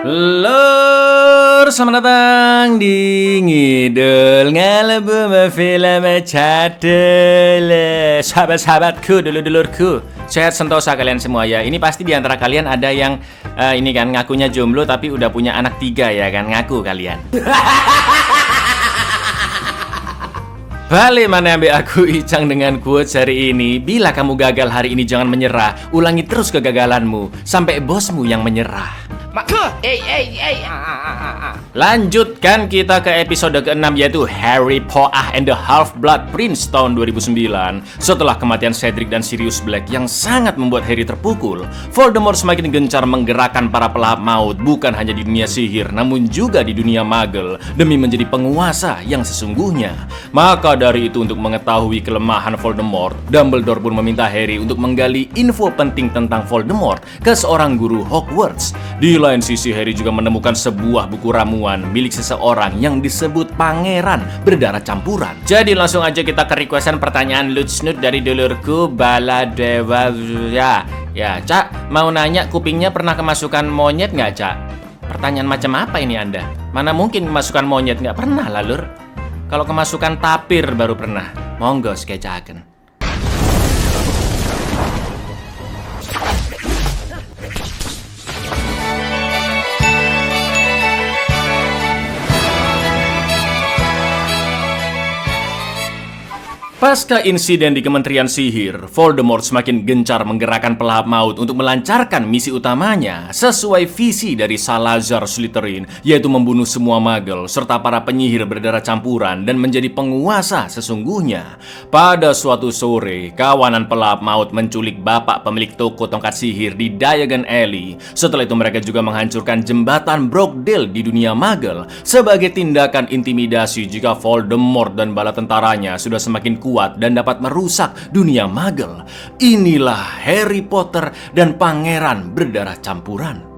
Lur, selamat datang di Ngidul Ngalebu Film Cadel. Sahabat-sahabatku, dulur-dulurku, sehat sentosa kalian semua ya. Ini pasti di antara kalian ada yang ini kan ngakunya jomblo tapi udah punya anak 3 ya kan, ngaku kalian. Balik mana ambek aku Icang dengan quotes hari ini. Bila kamu gagal hari ini jangan menyerah. Ulangi terus kegagalanmu sampai bosmu yang menyerah. Lanjutkan kita ke episode ke-6 yaitu Harry Potter and the Half-Blood Prince tahun 2009. Setelah kematian Cedric dan Sirius Black yang sangat membuat Harry terpukul, Voldemort semakin gencar menggerakkan para pelahap maut bukan hanya di dunia sihir namun juga di dunia magel demi menjadi penguasa yang sesungguhnya. Maka dari itu untuk mengetahui kelemahan Voldemort, Dumbledore pun meminta Harry untuk menggali info penting tentang Voldemort ke seorang guru Hogwarts. Di lain sisi, Harry juga menemukan sebuah buku ramuan milik seseorang yang disebut pangeran berdarah campuran. Jadi langsung aja kita ke requestan pertanyaan lucu dari dulurku Baladewa. Ya, Cak, mau nanya kupingnya pernah kemasukan monyet nggak, Cak? Pertanyaan macam apa ini Anda? Mana mungkin kemasukan monyet, nggak pernah lah, Lur. Kalau kemasukan tapir baru pernah. Monggo skecaken. Pasca insiden di Kementerian Sihir, Voldemort semakin gencar menggerakkan pelahap maut untuk melancarkan misi utamanya sesuai visi dari Salazar Slytherin, yaitu membunuh semua magel serta para penyihir berdarah campuran dan menjadi penguasa sesungguhnya. Pada suatu sore, kawanan pelahap maut menculik bapak pemilik toko tongkat sihir di Diagon Alley. Setelah itu mereka juga menghancurkan jembatan Brookdale di dunia magel sebagai tindakan intimidasi jika Voldemort dan bala tentaranya sudah semakin kuat dan dapat merusak dunia magel. Inilah Harry Potter dan pangeran berdarah campuran.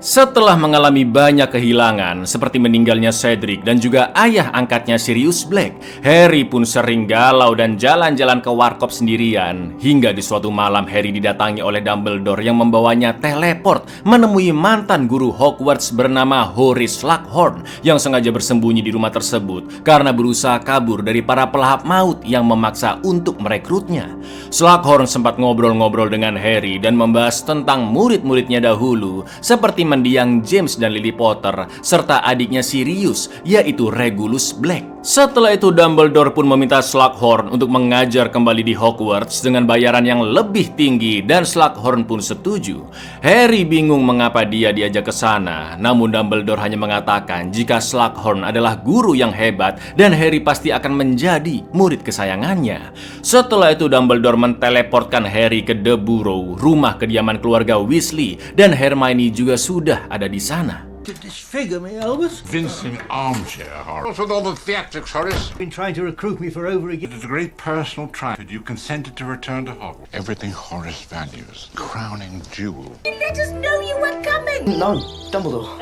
Setelah mengalami banyak kehilangan seperti meninggalnya Cedric dan juga ayah angkatnya Sirius Black, Harry pun sering galau dan jalan-jalan ke warkop sendirian. Hingga di suatu malam Harry didatangi oleh Dumbledore yang membawanya teleport menemui mantan guru Hogwarts bernama Horace Slughorn yang sengaja bersembunyi di rumah tersebut karena berusaha kabur dari para pelahap maut yang memaksa untuk merekrutnya. Slughorn sempat ngobrol-ngobrol dengan Harry dan membahas tentang murid-muridnya dahulu seperti mendiang James dan Lily Potter serta adiknya Sirius yaitu Regulus Black. Setelah itu Dumbledore pun meminta Slughorn untuk mengajar kembali di Hogwarts dengan bayaran yang lebih tinggi dan Slughorn pun setuju. Harry bingung mengapa dia diajak ke sana, namun Dumbledore hanya mengatakan jika Slughorn adalah guru yang hebat dan Harry pasti akan menjadi murid kesayangannya. Setelah itu Dumbledore menteleportkan Harry ke The Burrow, rumah kediaman keluarga Weasley, dan Hermione juga sudah ada di sana. Disfigure me, Albus. Convincing armchair horror. What's with all the theatrics, Horace? Been trying to recruit me for over a year. It is a great personal triumph that you consented to return to Hogwarts. Everything Horace values. Crowning jewel. Let us know you were coming. No, Dumbledore.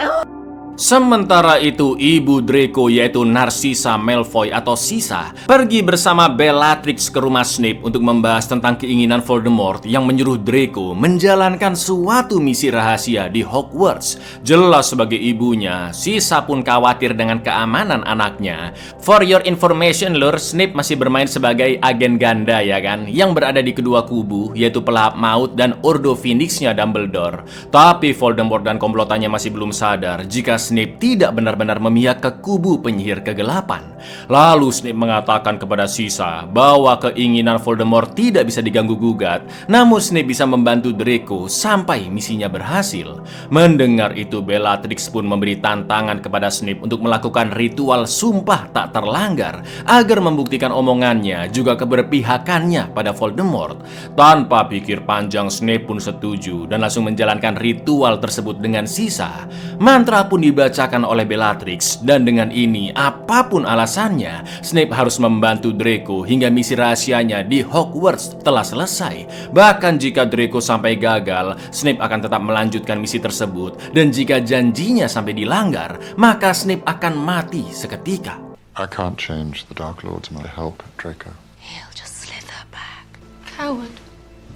Sementara itu, ibu Draco yaitu Narcissa Malfoy atau Sisa pergi bersama Bellatrix ke rumah Snape untuk membahas tentang keinginan Voldemort yang menyuruh Draco menjalankan suatu misi rahasia di Hogwarts. Jelas sebagai ibunya, Sisa pun khawatir dengan keamanan anaknya. For your information, Lur, Snape masih bermain sebagai agen ganda ya kan, yang berada di kedua kubu yaitu pelahap maut dan Ordo Phoenix-nya Dumbledore. Tapi Voldemort dan komplotannya masih belum sadar jika Snape tidak benar-benar memihak ke kubu penyihir kegelapan. Lalu Snape mengatakan kepada Sisa bahwa keinginan Voldemort tidak bisa diganggu-gugat, namun Snape bisa membantu Draco sampai misinya berhasil. Mendengar itu, Bellatrix pun memberi tantangan kepada Snape untuk melakukan ritual sumpah tak terlanggar agar membuktikan omongannya juga keberpihakannya pada Voldemort. Tanpa pikir panjang, Snape pun setuju dan langsung menjalankan ritual tersebut dengan Sisa. Mantra pun dibacakan oleh Bellatrix dan dengan ini apapun alasannya Snape harus membantu Draco hingga misi rahasianya di Hogwarts telah selesai. Bahkan jika Draco sampai gagal, Snape akan tetap melanjutkan misi tersebut dan jika janjinya sampai dilanggar, maka Snape akan mati seketika. I can't change the Dark Lord's mind to help Draco. He'll just slither back. Coward.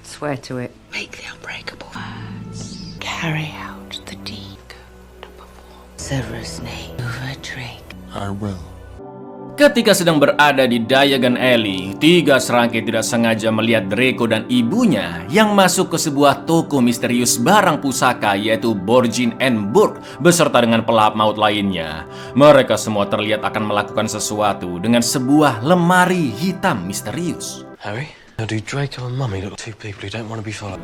Swear to it. Make the unbreakable words. Carry out the deed. Go to perform. Severus Snape over Drake. I will. Ketika sedang berada di Diagon Alley, 3 serangkai tidak sengaja melihat Draco dan ibunya yang masuk ke sebuah toko misterius barang pusaka yaitu Borgin and Burke beserta dengan pelahap maut lainnya. Mereka semua terlihat akan melakukan sesuatu dengan sebuah lemari hitam misterius. Harry, now do Draco and Mummy look like two people who don't want to be followed?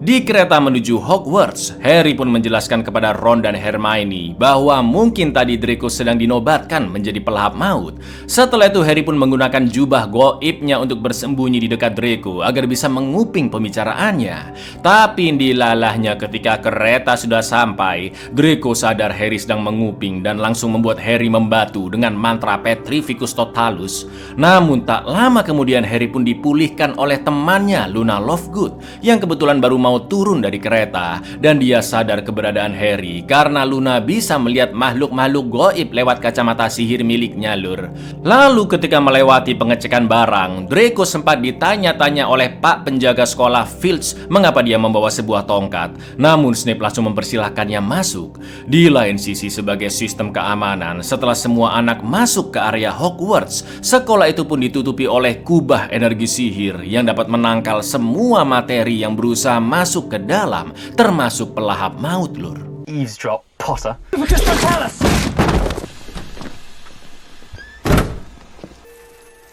Di kereta menuju Hogwarts, Harry pun menjelaskan kepada Ron dan Hermione bahwa mungkin tadi Draco sedang dinobatkan menjadi pelahap maut. Setelah itu Harry pun menggunakan jubah goibnya untuk bersembunyi di dekat Draco agar bisa menguping pembicaraannya. Tapi dilalahnya ketika kereta sudah sampai, Draco sadar Harry sedang menguping dan langsung membuat Harry membatu dengan mantra Petrificus Totalus. Namun tak lama kemudian Harry pun dipulihkan oleh temannya Luna Lovegood yang kebetulan baru mau turun dari kereta, dan dia sadar keberadaan Harry karena Luna bisa melihat makhluk-makhluk goib lewat kacamata sihir miliknya Lur. Lalu ketika melewati pengecekan barang, Draco sempat ditanya-tanya oleh Pak penjaga sekolah Filch mengapa dia membawa sebuah tongkat. Namun Snape langsung mempersilahkannya masuk. Di lain sisi, sebagai sistem keamanan, setelah semua anak masuk ke area Hogwarts, sekolah itu pun ditutupi oleh kubah energi sihir yang dapat menangkal semua materi yang berusaha masuk ke dalam, termasuk pelahap maut, Lur. Eavesdrop, Potter.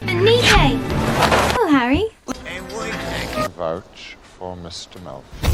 Anite! Oh, Harry. Vouch for Mr. Malfoy.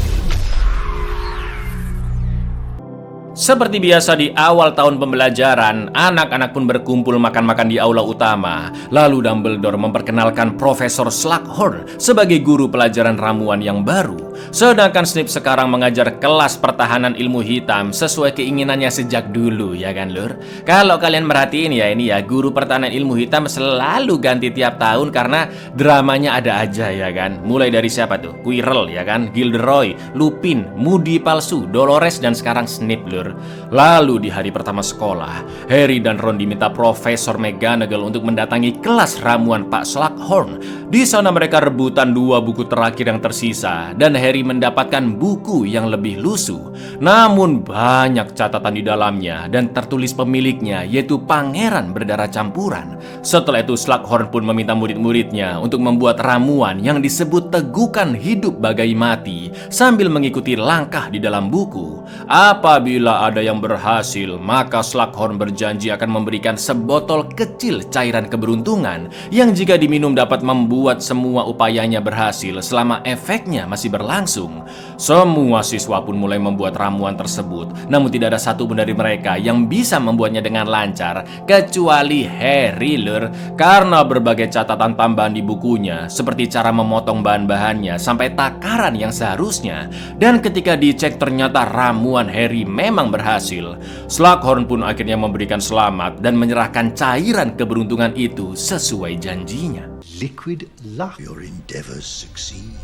Seperti biasa di awal tahun pembelajaran, anak-anak pun berkumpul makan-makan di aula utama. Lalu Dumbledore memperkenalkan Profesor Slughorn sebagai guru pelajaran ramuan yang baru. Sedangkan Snape sekarang mengajar kelas pertahanan ilmu hitam sesuai keinginannya sejak dulu, ya kan Lur? Kalau kalian merhatiin ya, ini ya, guru pertahanan ilmu hitam selalu ganti tiap tahun karena dramanya ada aja, ya kan? Mulai dari siapa tuh? Quirrell, ya kan? Gilderoy, Lupin, Moody palsu, Dolores, dan sekarang Snape, Lur. Lalu di hari pertama sekolah, Harry dan Ron diminta Profesor McGonagall untuk mendatangi kelas ramuan Pak Slughorn. Di sana mereka rebutan 2 buku terakhir yang tersisa, dan Harry mendapatkan buku yang lebih lusuh. Namun banyak catatan di dalamnya dan tertulis pemiliknya, yaitu Pangeran Berdarah Campuran. Setelah itu Slughorn pun meminta murid-muridnya untuk membuat ramuan yang disebut tegukan hidup bagai mati sambil mengikuti langkah di dalam buku. Apabila ada yang berhasil, maka Slughorn berjanji akan memberikan sebotol kecil cairan keberuntungan yang jika diminum dapat membuat semua upayanya berhasil selama efeknya masih berlangsung. Semua siswa pun mulai membuat ramuan tersebut, namun tidak ada satu pun dari mereka yang bisa membuatnya dengan lancar kecuali Harry, Lur, karena berbagai catatan tambahan di bukunya seperti cara memotong bahan-bahannya sampai takaran yang seharusnya. Dan ketika dicek ternyata ramuan Harry memang berhasil. Slughorn pun akhirnya memberikan selamat dan menyerahkan cairan keberuntungan itu sesuai janjinya. Liquid luck. Your endeavors succeed.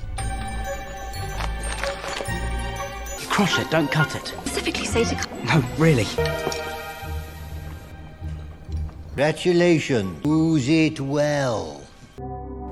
Crush it, don't cut it. Specifically say to... No, really. Congratulations. Use it well.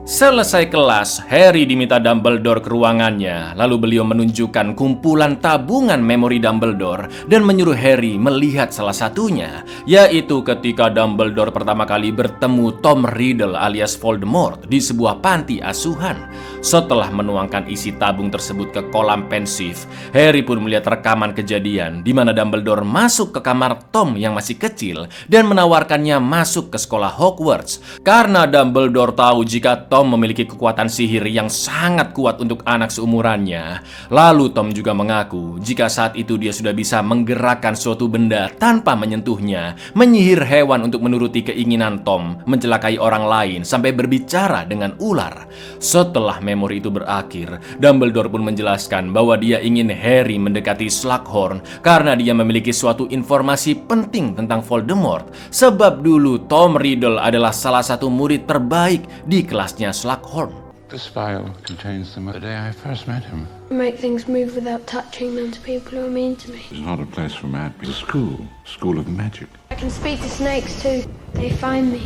Selesai kelas, Harry diminta Dumbledore ke ruangannya. Lalu beliau menunjukkan kumpulan tabungan memori Dumbledore dan menyuruh Harry melihat salah satunya, yaitu ketika Dumbledore pertama kali bertemu Tom Riddle alias Voldemort di sebuah panti asuhan. Setelah menuangkan isi tabung tersebut ke kolam pensif, Harry pun melihat rekaman kejadian di mana Dumbledore masuk ke kamar Tom yang masih kecil dan menawarkannya masuk ke sekolah Hogwarts karena Dumbledore tahu jika Tom memiliki kekuatan sihir yang sangat kuat untuk anak seumurannya. Lalu Tom juga mengaku jika saat itu dia sudah bisa menggerakkan suatu benda tanpa menyentuhnya, menyihir hewan untuk menuruti keinginan Tom, mencelakai orang lain sampai berbicara dengan ular. Setelah memori itu berakhir, Dumbledore pun menjelaskan bahwa dia ingin Harry mendekati Slughorn karena dia memiliki suatu informasi penting tentang Voldemort, sebab dulu Tom Riddle adalah salah satu murid terbaik di kelasnya Slughorn. This vial contains the day I first met him. Make things move without touching them to people who are mean to me. It's not a place for mad people. It's a school of magic. I can speak to snakes too. They find me.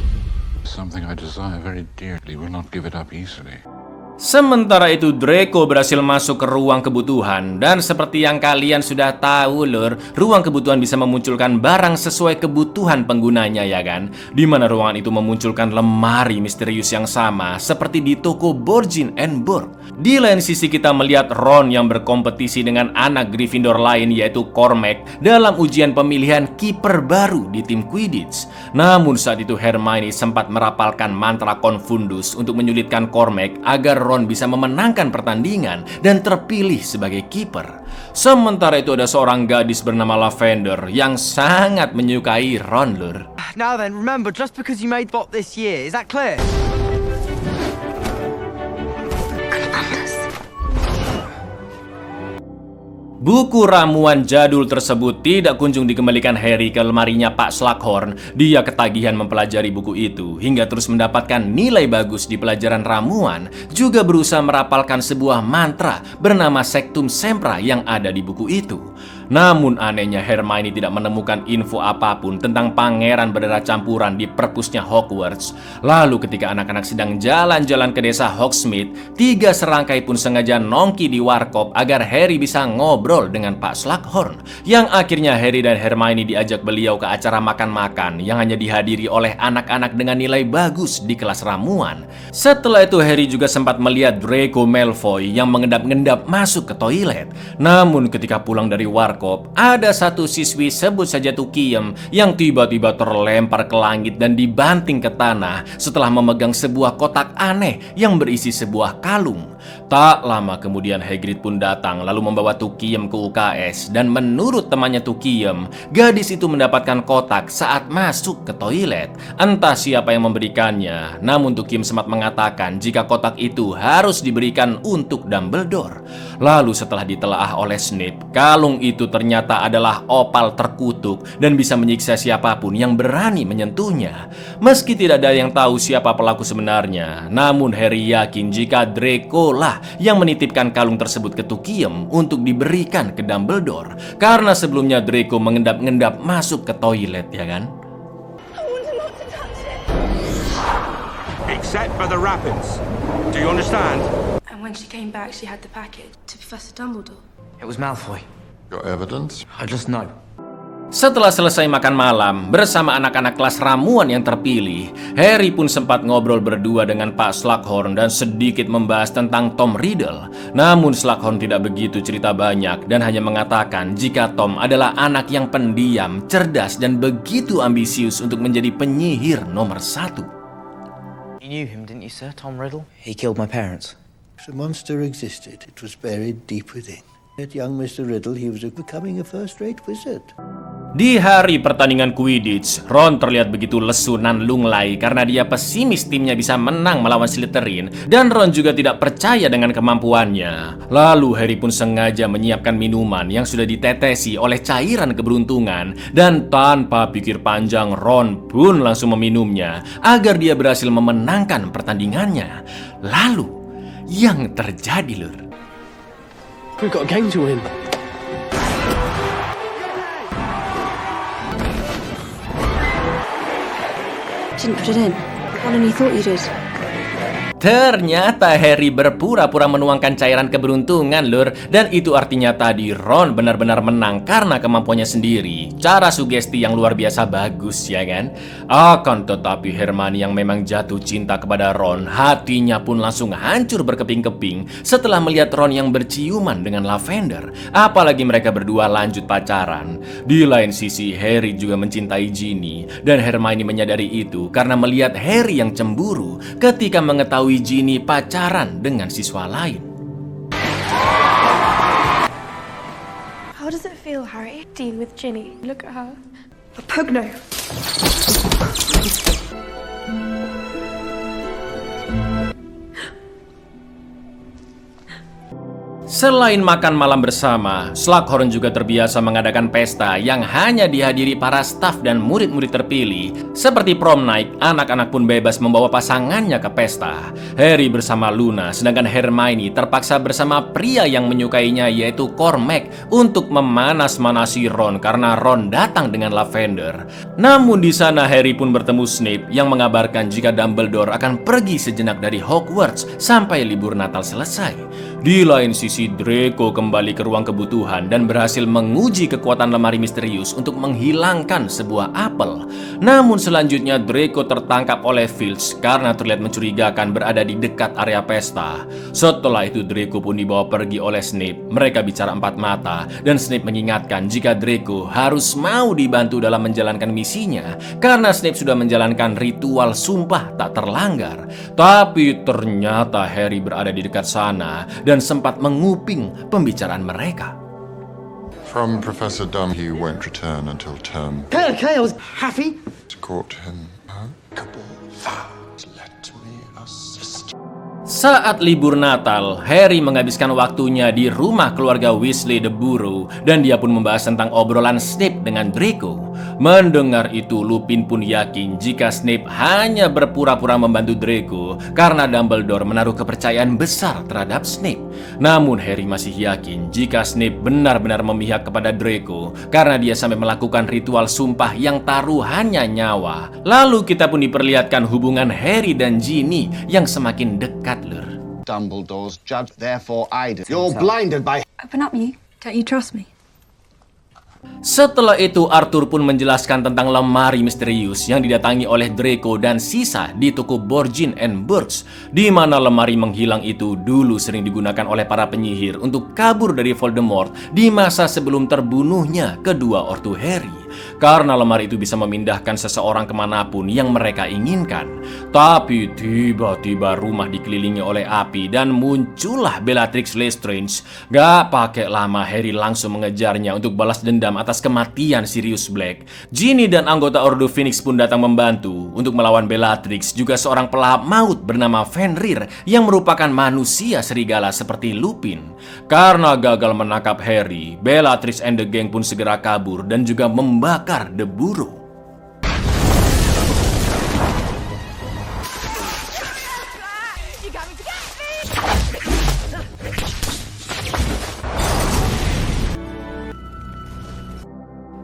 Something I desire very dearly. Will not give it up easily. Sementara itu Draco berhasil masuk ke ruang kebutuhan. Dan seperti yang kalian sudah tahu lur, ruang kebutuhan bisa memunculkan barang sesuai kebutuhan penggunanya ya kan. Dimana ruangan itu memunculkan lemari misterius yang sama seperti di toko Borgin and Burke. Di lain sisi kita melihat Ron yang berkompetisi dengan anak Gryffindor lain yaitu Cormac dalam ujian pemilihan kiper baru di tim Quidditch. Namun saat itu Hermione sempat merapalkan mantra Confundus untuk menyulitkan Cormac agar Ron bisa memenangkan pertandingan dan terpilih sebagai kiper. Sementara itu ada seorang gadis bernama Lavender yang sangat menyukai Ron lur. Now then, remember, just because you made bot this year, is that clear? Buku ramuan jadul tersebut tidak kunjung dikembalikan Harry ke lemarinya Pak Slughorn. Dia ketagihan mempelajari buku itu hingga terus mendapatkan nilai bagus di pelajaran ramuan, juga berusaha merapalkan sebuah mantra bernama Sectum Sempra yang ada di buku itu. Namun anehnya Hermione tidak menemukan info apapun tentang pangeran berdarah campuran di perpusnya Hogwarts. Lalu ketika anak-anak sedang jalan-jalan ke desa Hogsmeade, 3 serangkai pun sengaja nongki di warkop agar Harry bisa ngobrol dengan Pak Slughorn. Yang akhirnya Harry dan Hermione diajak beliau ke acara makan-makan yang hanya dihadiri oleh anak-anak dengan nilai bagus di kelas ramuan. Setelah itu Harry juga sempat melihat Draco Malfoy yang mengendap-endap masuk ke toilet. Namun ketika pulang dari warkop, ada satu siswi sebut saja Tukiem yang tiba-tiba terlempar ke langit dan dibanting ke tanah setelah memegang sebuah kotak aneh yang berisi sebuah kalung. Tak lama kemudian Hagrid pun datang lalu membawa Tukiem ke UKS, dan menurut temannya Tukiem, gadis itu mendapatkan kotak saat masuk ke toilet. Entah siapa yang memberikannya, namun Tukiem sempat mengatakan jika kotak itu harus diberikan untuk Dumbledore. Lalu setelah ditelaah oleh Snape, kalung itu ternyata adalah opal terkutuk dan bisa menyiksa siapapun yang berani menyentuhnya. Meski tidak ada yang tahu siapa pelaku sebenarnya, namun Harry yakin jika Draco lah yang menitipkan kalung tersebut ke Tukiem untuk diberikan ke Dumbledore. Karena sebelumnya Draco mengendap-endap masuk ke toilet ya kan? Except for the wrappings. Do you understand? And when she came back, she had the package to Professor Dumbledore. It was Malfoy. Your evidence? I just know. Setelah selesai makan malam bersama anak-anak kelas ramuan yang terpilih, Harry pun sempat ngobrol berdua dengan Pak Slughorn dan sedikit membahas tentang Tom Riddle. Namun Slughorn tidak begitu cerita banyak dan hanya mengatakan jika Tom adalah anak yang pendiam, cerdas dan begitu ambisius untuk menjadi penyihir nomor 1. You knew him, didn't you, sir, Tom Riddle? He killed my parents. If the monster existed, it was buried deep within. At young Mr. Riddle, he was becoming a first-rate wizard. Di hari pertandingan Quidditch, Ron terlihat begitu lesu nan lunglai karena dia pesimis timnya bisa menang melawan Slytherin, dan Ron juga tidak percaya dengan kemampuannya. Lalu Harry pun sengaja menyiapkan minuman yang sudah ditetesi oleh cairan keberuntungan, dan tanpa pikir panjang Ron pun langsung meminumnya agar dia berhasil memenangkan pertandingannya. Lalu yang terjadi lur, We've got a game to win. Didn't put it in. Colony thought you did. ternyata Harry berpura-pura menuangkan cairan keberuntungan lur. Dan itu artinya tadi Ron benar-benar menang karena kemampuannya sendiri. Cara sugesti yang luar biasa bagus ya kan. Akan tetapi Hermione yang memang jatuh cinta kepada Ron, hatinya pun langsung hancur berkeping-keping setelah melihat Ron yang berciuman dengan Lavender. Apalagi mereka berdua lanjut pacaran. Di lain sisi Harry juga mencintai Ginny, dan Hermione menyadari itu karena melihat Harry yang cemburu ketika mengetahui Ginny pacaran dengan siswa lain. How does it feel, Harry? Deal with Ginny. Look at her. A pugno. Selain makan malam bersama, Slughorn juga terbiasa mengadakan pesta yang hanya dihadiri para staf dan murid-murid terpilih. Seperti prom night, anak-anak pun bebas membawa pasangannya ke pesta. Harry bersama Luna, sedangkan Hermione terpaksa bersama pria yang menyukainya yaitu Cormac untuk memanas-manasi Ron karena Ron datang dengan Lavender. Namun di sana Harry pun bertemu Snape yang mengabarkan jika Dumbledore akan pergi sejenak dari Hogwarts sampai libur Natal selesai. Di lain sisi, Draco kembali ke ruang kebutuhan dan berhasil menguji kekuatan lemari misterius untuk menghilangkan sebuah apel. Namun selanjutnya Draco tertangkap oleh Filch karena terlihat mencurigakan berada di dekat area pesta. Setelah itu Draco pun dibawa pergi oleh Snape. Mereka bicara empat mata dan Snape mengingatkan jika Draco harus mau dibantu dalam menjalankan misinya karena Snape sudah menjalankan ritual sumpah tak terlanggar. Tapi ternyata Harry berada di dekat sana dan sempat menguping pembicaraan mereka. From Professor Dum, he won't return until term. Okay, I was happy. Caught him. Let me assist. Saat libur Natal, Harry menghabiskan waktunya di rumah keluarga Weasley the Burrow dan dia pun membahas tentang obrolan Snape dengan Draco. Mendengar itu, Lupin pun yakin jika Snape hanya berpura-pura membantu Draco karena Dumbledore menaruh kepercayaan besar terhadap Snape. Namun Harry masih yakin jika Snape benar-benar memihak kepada Draco karena dia sampai melakukan ritual sumpah yang taruhannya nyawa. Lalu kita pun diperlihatkan hubungan Harry dan Ginny yang semakin dekat, Lur. Dumbledore's judge, therefore I do. You're blinded by... Open up, you. Don't you trust me? Setelah itu Arthur pun menjelaskan tentang lemari misterius yang didatangi oleh Draco dan sisa di toko Borgin and Burkes, di mana lemari menghilang itu dulu sering digunakan oleh para penyihir untuk kabur dari Voldemort di masa sebelum terbunuhnya kedua ortu Harry. Karena lemari itu bisa memindahkan seseorang kemanapun yang mereka inginkan. Tapi tiba-tiba rumah dikelilingi oleh api dan muncullah Bellatrix Lestrange. Gak pakai lama Harry langsung mengejarnya untuk balas dendam atas kematian Sirius Black. Ginny dan anggota Ordo Phoenix pun datang membantu untuk melawan Bellatrix, juga seorang pelahap maut bernama Fenrir yang merupakan manusia serigala seperti Lupin. Karena gagal menangkap Harry, Bellatrix and the gang pun segera kabur dan juga membakar The Burrow.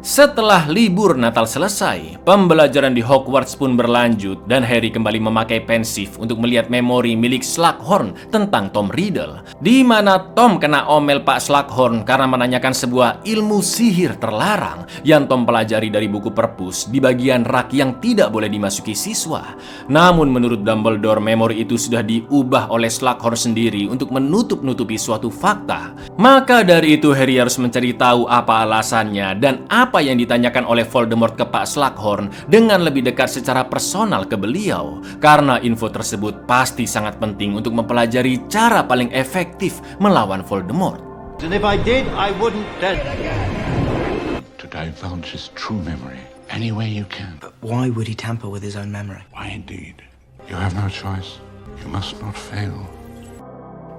Setelah libur Natal selesai, pembelajaran di Hogwarts pun berlanjut dan Harry kembali memakai pensif untuk melihat memori milik Slughorn tentang Tom Riddle, di mana Tom kena omel Pak Slughorn karena menanyakan sebuah ilmu sihir terlarang yang Tom pelajari dari buku perpus di bagian rak yang tidak boleh dimasuki siswa. Namun menurut Dumbledore, memori itu sudah diubah oleh Slughorn sendiri untuk menutup-nutupi suatu fakta. Maka dari itu Harry harus mencari tahu apa alasannya dan apa yang ditanyakan oleh Voldemort ke Pak Slughorn dengan lebih dekat secara personal ke beliau, karena info tersebut pasti sangat penting untuk mempelajari cara paling efektif melawan Voldemort. And if I did, I wouldn't... To divulge his true memory any way you can. But why would he tamper with his own memory? Why indeed? You have no choice. You must not fail.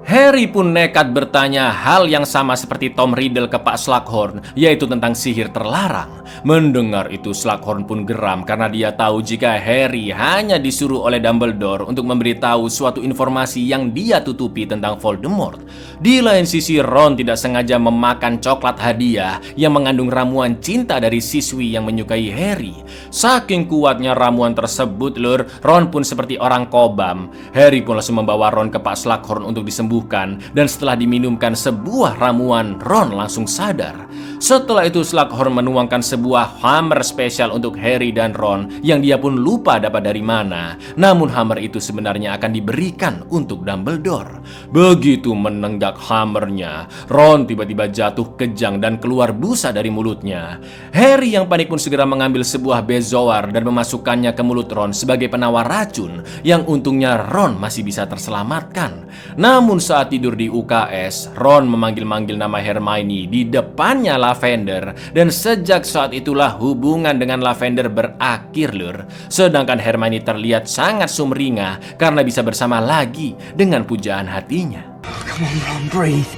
Harry pun nekat bertanya hal yang sama seperti Tom Riddle ke Pak Slughorn, yaitu tentang sihir terlarang. Mendengar itu Slughorn pun geram karena dia tahu jika Harry hanya disuruh oleh Dumbledore untuk memberitahu suatu informasi yang dia tutupi tentang Voldemort. Di lain sisi, Ron tidak sengaja memakan coklat hadiah yang mengandung ramuan cinta dari siswi yang menyukai Harry. Saking kuatnya ramuan tersebut, Lur, Ron pun seperti orang kobam. Harry pun langsung membawa Ron ke Pak Slughorn untuk disembuhkan, dan setelah diminumkan sebuah ramuan, Ron langsung sadar. Setelah itu Slughorn menuangkan sebuah hammer spesial untuk Harry dan Ron yang dia pun lupa dapat dari mana. Namun hammer itu sebenarnya akan diberikan untuk Dumbledore. Begitu menenggak hammernya, Ron tiba-tiba jatuh kejang dan keluar busa dari mulutnya. Harry yang panik pun segera mengambil sebuah bezoar dan memasukkannya ke mulut Ron sebagai penawar racun, yang untungnya Ron masih bisa terselamatkan. Namun saat tidur di UKS, Ron memanggil-manggil nama Hermione di depannya Lavender, dan sejak saat itulah hubungan dengan Lavender berakhir, Lur. Sedangkan Hermione terlihat sangat sumringah karena bisa bersama lagi dengan pujaan hatinya. Come on, Ron, breathe.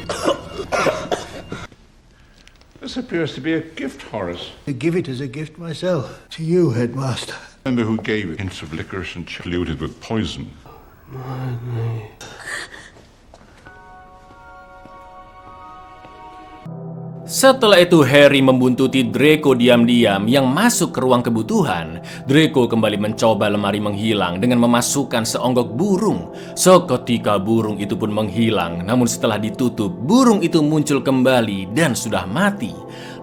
This appears to be a gift, Horace. I give it as a gift myself. To you, Headmaster. Remember who gave it? Hints of licorice and diluted with poison. Setelah itu Harry membuntuti Draco diam-diam yang masuk ke ruang kebutuhan. Draco kembali mencoba lemari menghilang dengan memasukkan seonggok burung. Seketika burung itu pun menghilang, namun setelah ditutup, burung itu muncul kembali dan sudah mati.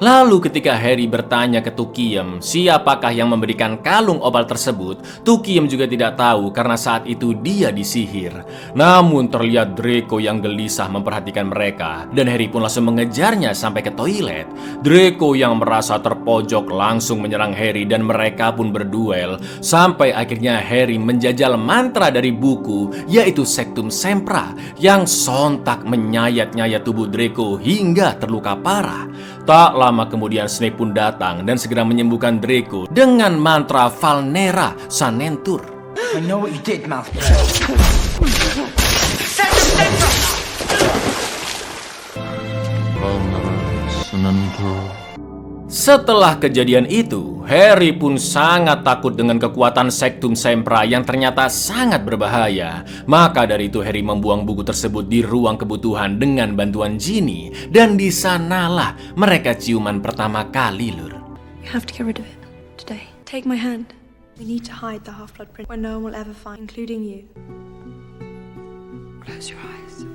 Lalu ketika Harry bertanya ke Tukiem siapakah yang memberikan kalung opal tersebut, Tukiem juga tidak tahu karena saat itu dia disihir. Namun terlihat Draco yang gelisah memperhatikan mereka dan Harry pun langsung mengejarnya sampai ke toilet. Draco yang merasa terpojok langsung menyerang Harry dan mereka pun berduel sampai akhirnya Harry menjajal mantra dari buku yaitu Sectum Sempra yang sontak menyayat-nyayat tubuh Draco hingga terluka parah. Tak lama kemudian Snape pun datang dan segera menyembuhkan Draco dengan mantra Valnera Sanentur. I know what you did, Malfoy. Setelah kejadian itu, Harry pun sangat takut dengan kekuatan Sectum Sempra yang ternyata sangat berbahaya. Maka dari itu Harry membuang buku tersebut di ruang kebutuhan dengan bantuan Ginny. Dan di sanalah mereka ciuman pertama kali, Lur. You have to get rid of it today. Take my hand. We need to hide the Half-Blood Prince where no one will ever find, including you. Close your eyes.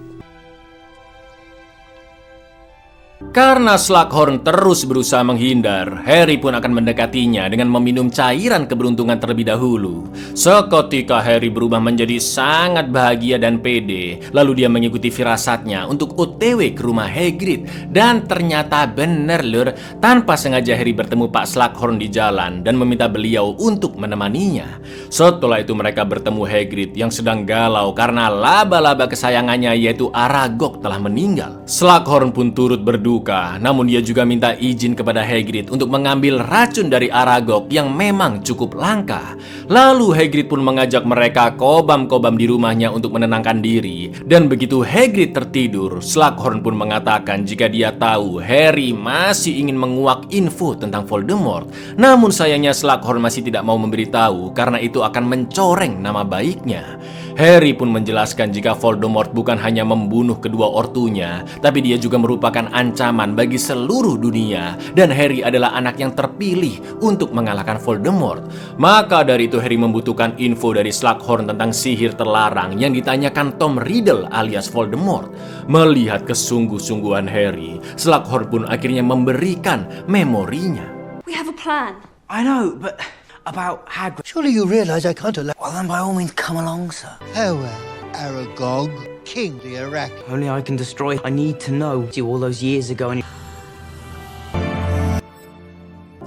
Karena Slughorn terus berusaha menghindar, Harry pun akan mendekatinya dengan meminum cairan keberuntungan terlebih dahulu. Seketika Harry berubah menjadi sangat bahagia dan pede. Lalu dia mengikuti firasatnya untuk OTW ke rumah Hagrid. Dan ternyata bener, Lur, tanpa sengaja Harry bertemu Pak Slughorn di jalan dan meminta beliau untuk menemaninya. Setelah itu mereka bertemu Hagrid yang sedang galau karena laba-laba kesayangannya yaitu Aragog telah meninggal. Slughorn pun turut berduka, namun dia juga minta izin kepada Hagrid untuk mengambil racun dari Aragog yang memang cukup langka. Lalu Hagrid pun mengajak mereka kobam-kobam di rumahnya untuk menenangkan diri. Dan begitu Hagrid tertidur, Slughorn pun mengatakan jika dia tahu Harry masih ingin menguak info tentang Voldemort. Namun sayangnya Slughorn masih tidak mau memberitahu karena itu akan mencoreng nama baiknya. Harry pun menjelaskan jika Voldemort bukan hanya membunuh kedua ortunya, tapi dia juga merupakan ancaman bagi seluruh dunia. Dan Harry adalah anak yang terpilih untuk mengalahkan Voldemort. Maka dari itu Harry membutuhkan info dari Slughorn tentang sihir terlarang yang ditanyakan Tom Riddle alias Voldemort. Melihat kesungguh-sungguhan Harry, Slughorn pun akhirnya memberikan memorinya. We have a plan. I know, but about Hagrid. Surely you realize I can't allow... Well, then by all means, come along, sir. Oh, well, Aragog, King the Arachne. Only I can destroy. I need to know. You all those years ago and...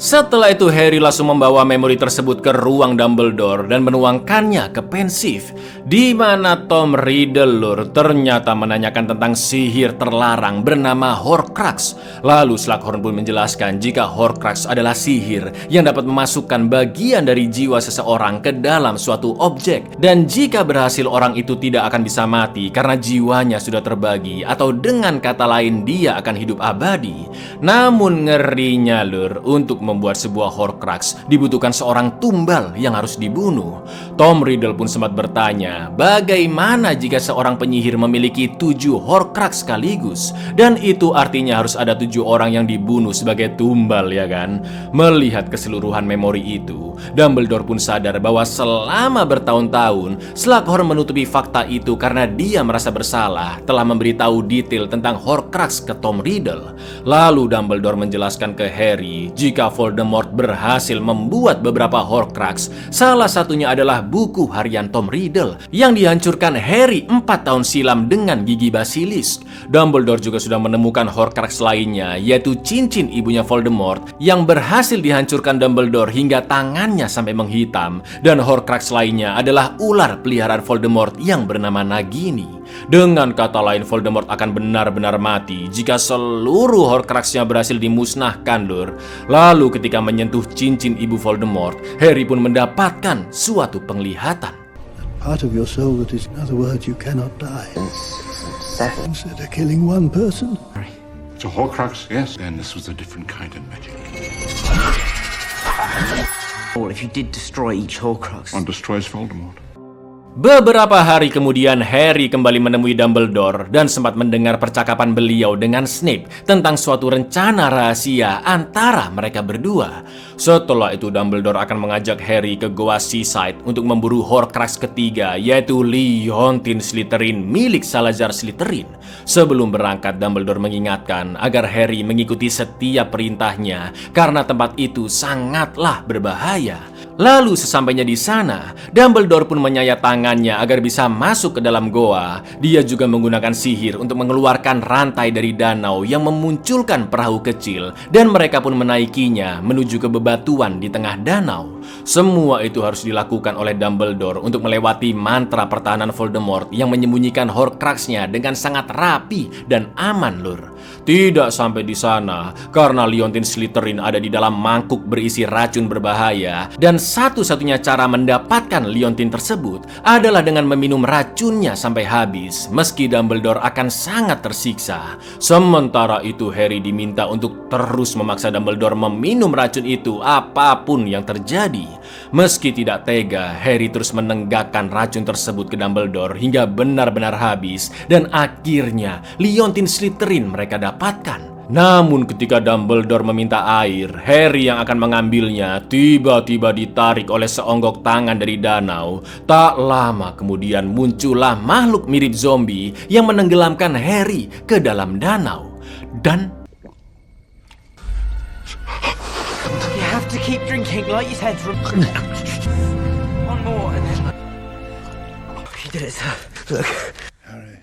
Setelah itu Harry langsung membawa memori tersebut ke ruang Dumbledore dan menuangkannya ke pensif, di mana Tom Riddle, Lur, ternyata menanyakan tentang sihir terlarang bernama Horcrux. Lalu Slughorn pun menjelaskan jika Horcrux adalah sihir yang dapat memasukkan bagian dari jiwa seseorang ke dalam suatu objek, dan jika berhasil orang itu tidak akan bisa mati karena jiwanya sudah terbagi, atau dengan kata lain dia akan hidup abadi. Namun ngerinya, Lur, untuk membuat sebuah Horcrux dibutuhkan seorang tumbal yang harus dibunuh. Tom Riddle pun sempat bertanya, bagaimana jika seorang penyihir memiliki 7 Horcrux sekaligus? Dan itu artinya harus ada 7 orang yang dibunuh sebagai tumbal, ya kan? Melihat keseluruhan memori itu, Dumbledore pun sadar bahwa selama bertahun-tahun Slughorn menutupi fakta itu karena dia merasa bersalah telah memberitahu detail tentang Horcrux ke Tom Riddle. Lalu Dumbledore menjelaskan ke Harry jika Voldemort berhasil membuat beberapa Horcrux. Salah satunya adalah buku harian Tom Riddle yang dihancurkan Harry 4 tahun silam dengan gigi basilisk. Dumbledore juga sudah menemukan Horcrux lainnya, yaitu cincin ibunya Voldemort yang berhasil dihancurkan Dumbledore hingga tangannya sampai menghitam. Dan Horcrux lainnya adalah ular peliharaan Voldemort yang bernama Nagini. Dengan kata lain, Voldemort akan benar-benar mati jika seluruh Horcruxnya berhasil dimusnahkan, Lur. Lalu ketika menyentuh cincin ibu Voldemort, Harry pun mendapatkan suatu penglihatan. Part of your soul that is, in other words, you cannot die. Consider killing one person. It's a Horcrux, yes. Then this was a different kind of magic. Well, if you did destroy each Horcrux... One destroys Voldemort. Beberapa hari kemudian, Harry kembali menemui Dumbledore dan sempat mendengar percakapan beliau dengan Snape tentang suatu rencana rahasia antara mereka berdua. Setelah itu, Dumbledore akan mengajak Harry ke Goa Seaside untuk memburu Horcrux ketiga, yaitu Leontyne Slytherin milik Salazar Slytherin. Sebelum berangkat, Dumbledore mengingatkan agar Harry mengikuti setiap perintahnya karena tempat itu sangatlah berbahaya. Lalu sesampainya di sana, Dumbledore pun menyayat tangannya agar bisa masuk ke dalam goa. Dia juga menggunakan sihir untuk mengeluarkan rantai dari danau yang memunculkan perahu kecil, dan mereka pun menaikinya menuju ke bebatuan di tengah danau. Semua itu harus dilakukan oleh Dumbledore untuk melewati mantra pertahanan Voldemort yang menyembunyikan Horcruxnya dengan sangat rapi dan aman, Lur. Tidak sampai di sana, karena Leontyne Slytherin ada di dalam mangkuk berisi racun berbahaya, dan satu-satunya cara mendapatkan Leontyne tersebut adalah dengan meminum racunnya sampai habis, meski Dumbledore akan sangat tersiksa. Sementara itu, Harry diminta untuk terus memaksa Dumbledore meminum racun itu apapun yang terjadi. Meski tidak tega, Harry terus menenggakkan racun tersebut ke Dumbledore hingga benar-benar habis, dan akhirnya Leontyne Slytherin mereka dapatkan. Namun ketika Dumbledore meminta air, Harry yang akan mengambilnya tiba-tiba ditarik oleh seonggok tangan dari danau. Tak lama kemudian muncullah makhluk mirip zombie yang menenggelamkan Harry ke dalam danau. Dan You have to keep drinking like his head's One more and then... You did it, sir. Look. Harry.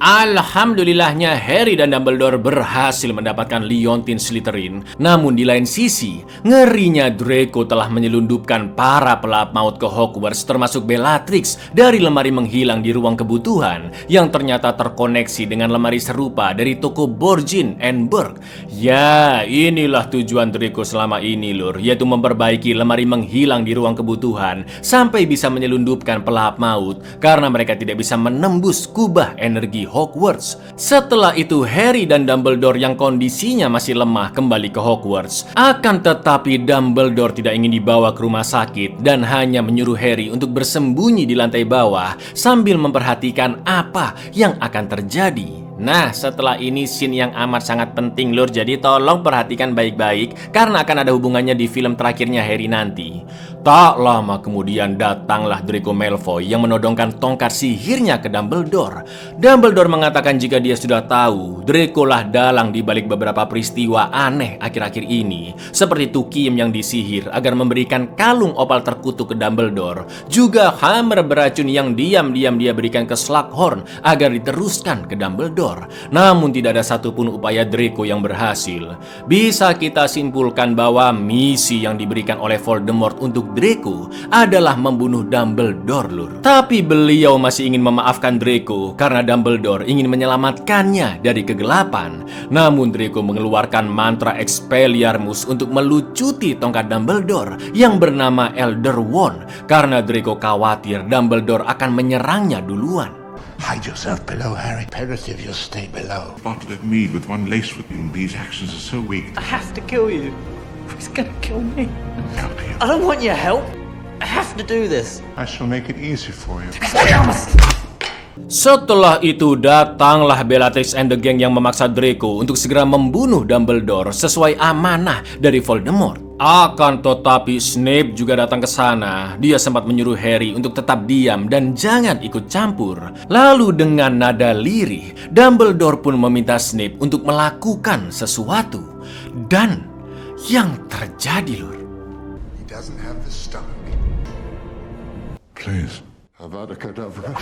Alhamdulillahnya, Harry dan Dumbledore berhasil mendapatkan Leontyne Slytherin. Namun di lain sisi, ngerinya Draco telah menyelundupkan para pelahap maut ke Hogwarts, termasuk Bellatrix, dari lemari menghilang di ruang kebutuhan yang ternyata terkoneksi dengan lemari serupa dari toko Borgin and Burke. Ya, inilah tujuan Draco selama ini, Lur, yaitu memperbaiki lemari menghilang di ruang kebutuhan sampai bisa menyelundupkan pelahap maut karena mereka tidak bisa menembus kubah energi Hogwarts. Setelah itu, Harry dan Dumbledore yang kondisinya masih lemah kembali ke Hogwarts. Akan tetapi Dumbledore tidak ingin dibawa ke rumah sakit dan hanya menyuruh Harry untuk bersembunyi di lantai bawah sambil memperhatikan apa yang akan terjadi. Nah, setelah ini scene yang amat sangat penting, Lur, jadi tolong perhatikan baik-baik karena akan ada hubungannya di film terakhirnya Harry nanti. Tak lama kemudian datanglah Draco Malfoy yang menodongkan tongkat sihirnya ke Dumbledore. Dumbledore mengatakan jika dia sudah tahu Draco lah dalang di balik beberapa peristiwa aneh akhir-akhir ini, seperti Tukiim yang disihir agar memberikan kalung opal terkutuk ke Dumbledore, juga hammer beracun yang diam-diam dia berikan ke Slughorn agar diteruskan ke Dumbledore. Namun tidak ada satupun upaya Draco yang berhasil. Bisa kita simpulkan bahwa misi yang diberikan oleh Voldemort untuk Draco adalah membunuh Dumbledore, Lur. Tapi beliau masih ingin memaafkan Draco karena Dumbledore ingin menyelamatkannya dari kegelapan. Namun Draco mengeluarkan mantra Expelliarmus untuk melucuti tongkat Dumbledore yang bernama Elder Wand karena Draco khawatir Dumbledore akan menyerangnya duluan. Hide yourself below, Harry. Imperative you'll stay below. Bottle of mead with one lace with you. These actions are so weak. I have to kill you. He's gonna kill me. Help you. I don't want your help. I have to do this. I shall make it easy for you. Setelah itu datanglah Bellatrix and the Gang yang memaksa Draco untuk segera membunuh Dumbledore sesuai amanah dari Voldemort. Akan tetapi Snape juga datang ke sana. Dia sempat menyuruh Harry untuk tetap diam dan jangan ikut campur. Lalu dengan nada lirih, Dumbledore pun meminta Snape untuk melakukan sesuatu. Dan yang terjadi, Lur, He doesn't have the stomach. Please. Avada Kedavra.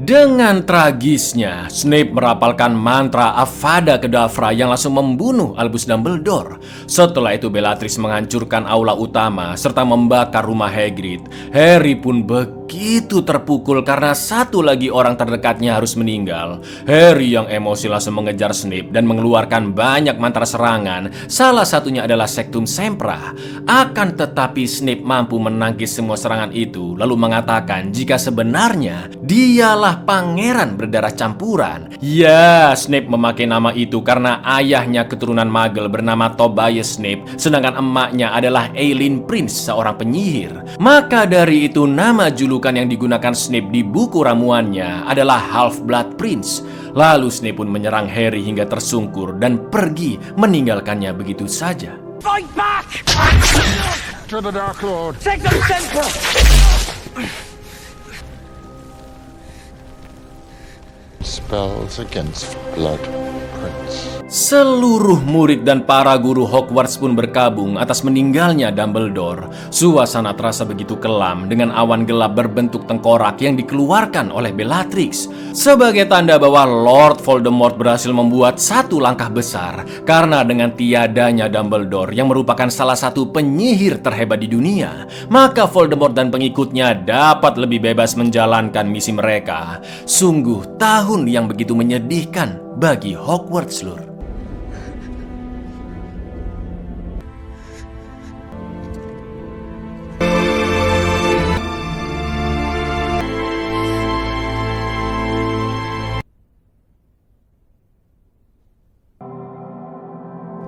dengan tragisnya, Snape merapalkan mantra Avada Kedavra yang langsung membunuh Albus Dumbledore. Setelah itu Bellatrix menghancurkan aula utama serta membakar rumah Hagrid. Harry pun begitu begitu terpukul karena satu lagi orang terdekatnya harus meninggal, Harry yang emosi langsung mengejar Snape dan mengeluarkan banyak mantra serangan. Salah satunya adalah Sectum Sempra. Akan tetapi Snape mampu menangkis semua serangan itu, lalu mengatakan jika sebenarnya dialah pangeran berdarah campuran. Ya, Snape memakai nama itu karena ayahnya keturunan Muggle bernama Tobias Snape, sedangkan emaknya adalah Aileen Prince, seorang penyihir. Maka dari itu nama julukan yang digunakan Snape di buku ramuannya adalah Half-Blood Prince. Lalu Snape pun menyerang Harry hingga tersungkur dan pergi meninggalkannya begitu saja. Fight back! To the Dark Lord. Sectum Sempra! Spells against Blood Prince. Seluruh murid dan para guru Hogwarts pun berkabung atas meninggalnya Dumbledore. Suasana terasa begitu kelam dengan awan gelap berbentuk tengkorak yang dikeluarkan oleh Bellatrix. Sebagai tanda bahwa Lord Voldemort berhasil membuat satu langkah besar, karena dengan tiadanya Dumbledore yang merupakan salah satu penyihir terhebat di dunia, maka Voldemort dan pengikutnya dapat lebih bebas menjalankan misi mereka. Sungguh tahun yang begitu menyedihkan bagi Hogwarts, Lur.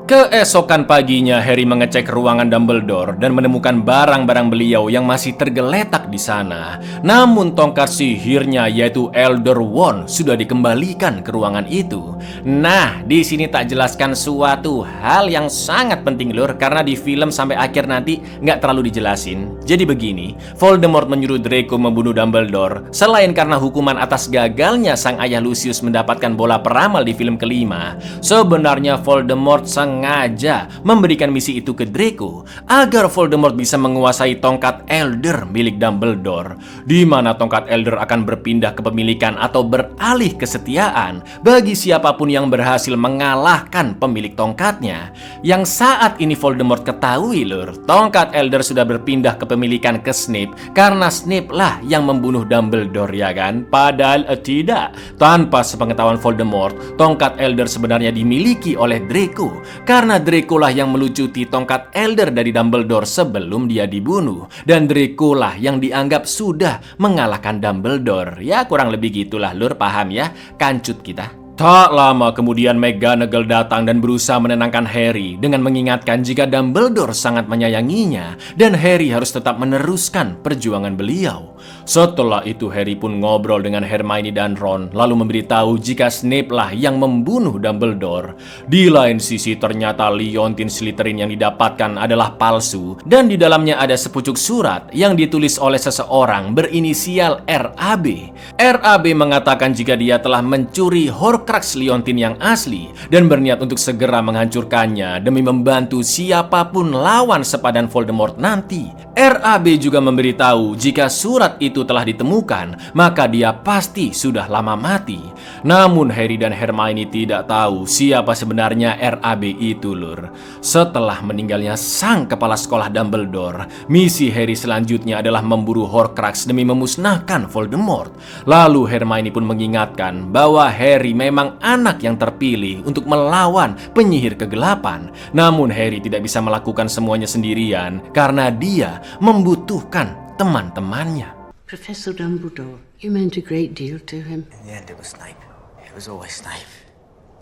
Keesokan paginya, Harry mengecek ruangan Dumbledore dan menemukan barang-barang beliau yang masih tergeletak di sana. Namun tongkat sihirnya yaitu Elder Wand sudah dikembalikan ke ruangan itu. Nah, di sini tak jelaskan suatu hal yang sangat penting, Lur, karena di film sampai akhir nanti nggak terlalu dijelasin. Jadi begini, Voldemort menyuruh Draco membunuh Dumbledore selain karena hukuman atas gagalnya sang ayah Lucius mendapatkan bola peramal di film kelima. Sebenarnya Voldemort sengaja memberikan misi itu ke Draco agar Voldemort bisa menguasai tongkat Elder milik Dumbledore, di mana tongkat Elder akan berpindah kepemilikan atau beralih kesetiaan bagi siapapun yang berhasil mengalahkan pemilik tongkatnya. Yang saat ini Voldemort ketahui, Lur, tongkat Elder sudah berpindah kepemilikan ke Snape karena Snape lah yang membunuh Dumbledore, ya kan? Padahal tidak. Tanpa sepengetahuan Voldemort, tongkat Elder sebenarnya dimiliki oleh Draco, karena Draco lah yang melucuti tongkat Elder dari Dumbledore sebelum dia dibunuh. Dan Draco lah yang dianggap sudah mengalahkan Dumbledore. Ya kurang lebih gitulah, Lur, paham ya? Kancut kita. Tak lama kemudian McGonagall datang dan berusaha menenangkan Harry dengan mengingatkan jika Dumbledore sangat menyayanginya dan Harry harus tetap meneruskan perjuangan beliau. Setelah itu Harry pun ngobrol dengan Hermione dan Ron, lalu memberitahu jika Snape lah yang membunuh Dumbledore. Di lain sisi ternyata liontin Slytherin yang didapatkan adalah palsu dan di dalamnya ada sepucuk surat yang ditulis oleh seseorang berinisial RAB. RAB mengatakan jika dia telah mencuri Horcrux liontin yang asli dan berniat untuk segera menghancurkannya demi membantu siapapun lawan sepadan Voldemort nanti. RAB juga memberitahu jika surat itu telah ditemukan, maka dia pasti sudah lama mati. Namun Harry dan Hermione tidak tahu siapa sebenarnya RAB itu, Lur. Setelah meninggalnya sang kepala sekolah Dumbledore, misi Harry selanjutnya adalah memburu Horcrux demi memusnahkan Voldemort. Lalu Hermione pun mengingatkan bahwa Harry memang anak yang terpilih untuk melawan penyihir kegelapan. Namun Harry tidak bisa melakukan semuanya sendirian karena dia membutuhkan teman-temannya. Professor Dumbledore, you meant a great deal to him. In the end, it was Snape. It was always Snape.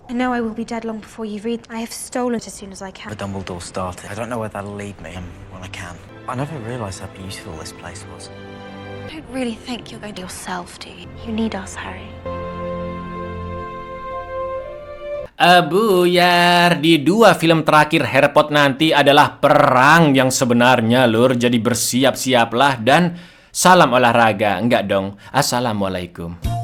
I know I will be dead long before you read. I have stolen as soon as I can. The Dumbledore started. I don't know where that'll lead me when I can. I never realised how beautiful this place was. I don't really think you're going to yourself, do you? You need us, Harry. Buyar, di 2 film terakhir Harry Potter nanti adalah perang yang sebenarnya, Lur. Jadi bersiap-siaplah dan salam olahraga. Enggak dong, assalamualaikum.